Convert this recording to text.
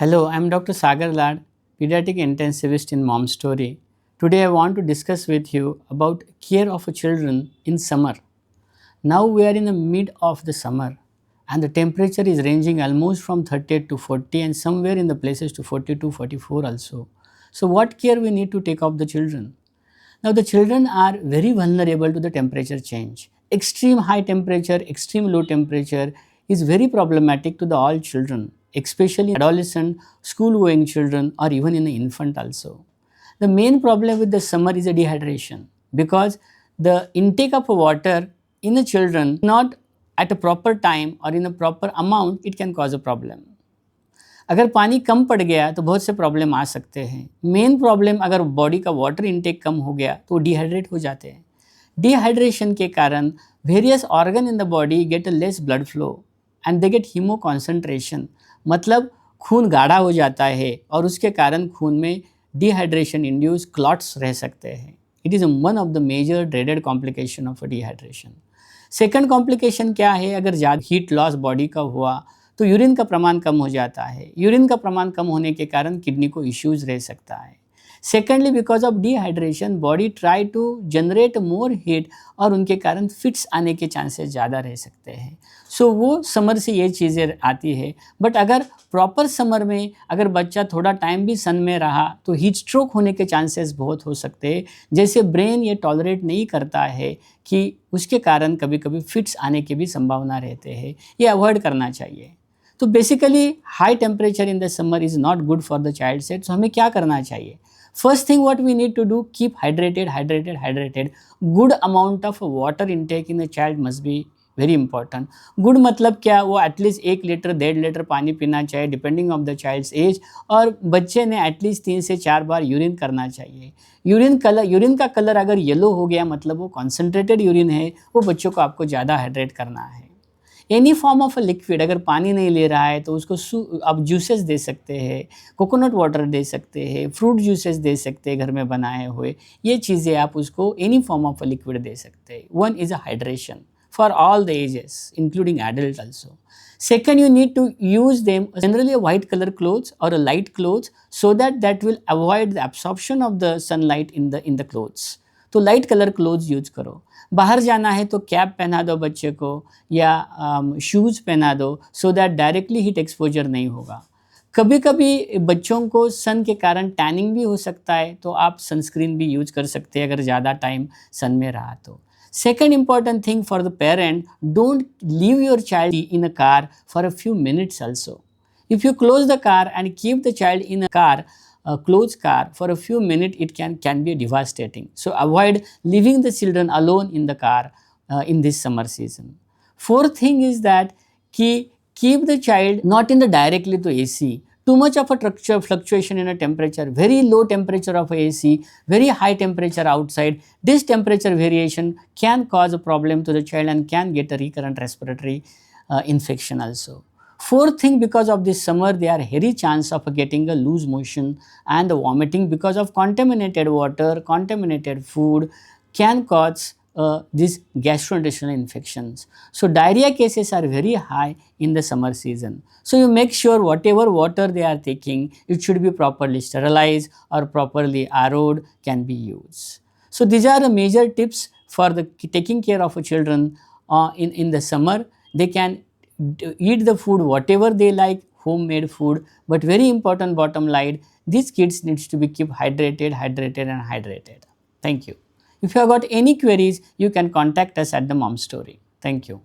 Hello, I'm Dr. Sagar Lad, pediatric intensivist in Mom Story. Today I want to discuss with you about care of children in summer. Now we are in the mid of the summer and the temperature is ranging almost from 38 to 40 and somewhere in the places to 42, 44 also. So what care we need to take of the children? Now the children are very vulnerable to the temperature change. Extreme high temperature, extreme low temperature is very problematic to the all children, especially adolescent, school going children or even in the infant also. The main problem with the summer is a dehydration because the intake of water in the children not at a proper time or in a proper amount, it can cause a problem. अगर पानी कम पड़ गया तो बहुत से problem आ सकते हैं। Main problem अगर बॉडी का वाटर इनटेक कम हो गया तो डिहाइड्रेट हो जाते हैं। डिहाइड्रेशन के कारण various organ in the body get a less blood flow and they get hemoconcentration, मतलब खून गाढ़ा हो जाता है और उसके कारण खून में डिहाइड्रेशन इंड्यूस क्लॉट्स रह सकते हैं। It is one of the major dreaded complication of dehydration. Second complication क्या है, अगर ज़्यादा हीट लॉस बॉडी का हुआ तो यूरिन का प्रमाण कम हो जाता है। यूरिन का प्रमाण कम होने के कारण किडनी को इश्यूज रह सकता है। Secondly, because of dehydration body try to generate more heat और उनके कारण फिट्स आने के चांसेस ज़्यादा रह सकते हैं। सो वो समर से ये चीज़ें आती है। बट अगर प्रॉपर समर में अगर बच्चा थोड़ा टाइम भी सन में रहा तो हीट स्ट्रोक होने के चांसेस बहुत हो सकते हैं। जैसे ब्रेन ये टॉलरेट नहीं करता है कि उसके कारण कभी कभी फिट्स आने की भी संभावना रहते हैं, ये अवॉइड करना चाहिए। तो basically high temperature in the summer is not good for the child set. So हमें क्या करना चाहिए? First thing what we need to do, keep hydrated. Good amount of water intake in the child must be very important. Good मतलब क्या, वो at least 1 litre 1.5 litre पानी पीना चाहिए depending of the child's age, और बच्चे ने एटलीस्ट 3 से 4 बार यूरिन करना चाहिए। यूरिन का कलर अगर येलो हो गया मतलब वो कॉन्सेंट्रेटेड यूरिन है, वो बच्चों को आपको ज़्यादा हाइड्रेट करना है। Any form of a liquid, अगर पानी नहीं ले रहा है तो उसको आप जूसेस दे सकते हैं, कोकोनट वाटर दे सकते हैं, फ्रूट जूसेस दे सकते हैं घर में बनाए हुए, ये चीज़ें आप उसको any form of a liquid दे सकते हैं। One is a hydration for all the ages including adult also. Second, you need to use them generally a white color clothes or a light clothes so that will avoid the absorption of the sunlight in the clothes. तो light colour clothes use करो। बाहर जाना है तो cap पहना दो बच्चे को या शूज़ पहना दो so that directly heat exposure नहीं होगा। कभी कभी बच्चों को सन के कारण टैनिंग भी हो सकता है तो आप सनस्क्रीन भी यूज कर सकते हैं अगर ज़्यादा टाइम सन में रहा तो। Second important thing for the parent, don't leave your child in a car for a few minutes also. If you close the car and keep the child in a car, a closed car for a few minutes, it can be devastating. So avoid leaving the children alone in the car in this summer season. Fourth thing is that keep the child not in the directly to AC. Too much of a fluctuation in a temperature, very low temperature of AC, very high temperature outside, this temperature variation can cause a problem to the child and can get a recurrent respiratory infection also. Fourth thing, because of this summer, there are hairy chance of getting a loose motion and vomiting because of contaminated water, contaminated food can cause these gastrointestinal infections. So diarrhea cases are very high in the summer season. So you make sure whatever water they are taking, it should be properly sterilized or properly RO'd can be used. So these are the major tips for the taking care of children in the summer. They can eat the food whatever they like, homemade food, but very important bottom line, these kids needs to be keep hydrated. Thank you. If you have got any queries, you can contact us at the Mom Story. Thank you.